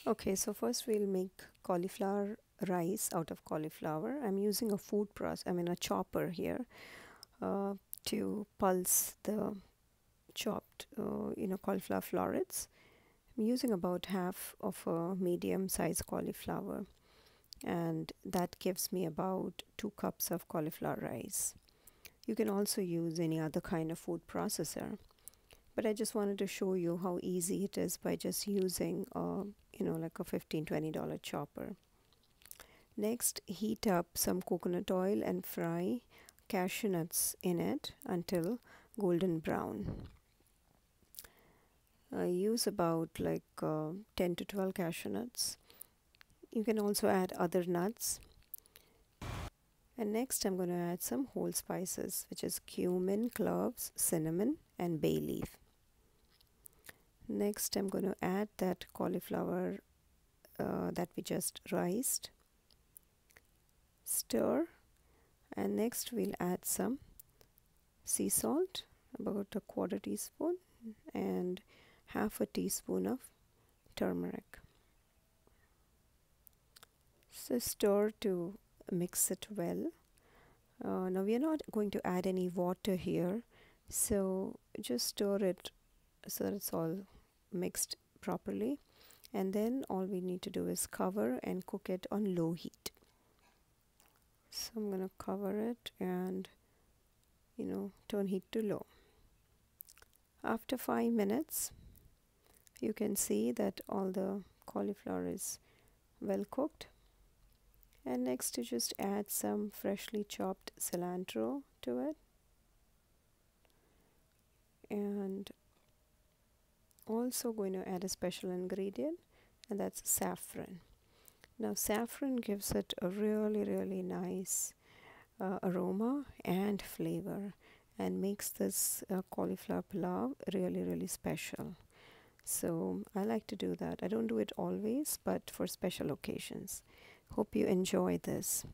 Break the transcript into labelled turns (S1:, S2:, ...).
S1: Okay, so first we'll make cauliflower rice out of cauliflower. I'm using a a chopper here uh, to pulse the chopped, cauliflower florets. I'm using about half of a medium sized cauliflower, and that gives me about 2 cups of cauliflower rice. You can also use any other kind of food processor, but I just wanted to show you how easy it is by just using like a $15-20 chopper. Next, heat up some coconut oil and fry cashew nuts in it until golden brown. I use about 10 to 12 cashew nuts. You can also add other nuts. And next, I'm going to add some whole spices, which is cumin, cloves, cinnamon, and bay leaf. Next, I'm going to add that cauliflower that we just riced. Stir, and next we'll add some sea salt, about a quarter teaspoon, and half a teaspoon of turmeric. So stir to mix it well. Now we are not going to add any water here, so just stir it so that it's all mixed properly, and then all we need to do is cover and cook it on low heat. So I'm going to cover it and turn heat to low. After 5 minutes, you can see that all the cauliflower is well cooked. And next you just add some freshly chopped cilantro to it, and also going to add a special ingredient, and that's saffron. Now saffron gives it a really nice aroma and flavor, and makes this cauliflower pulao really special. So I like to do that. I don't do it always, but for special occasions. Hope you enjoy this.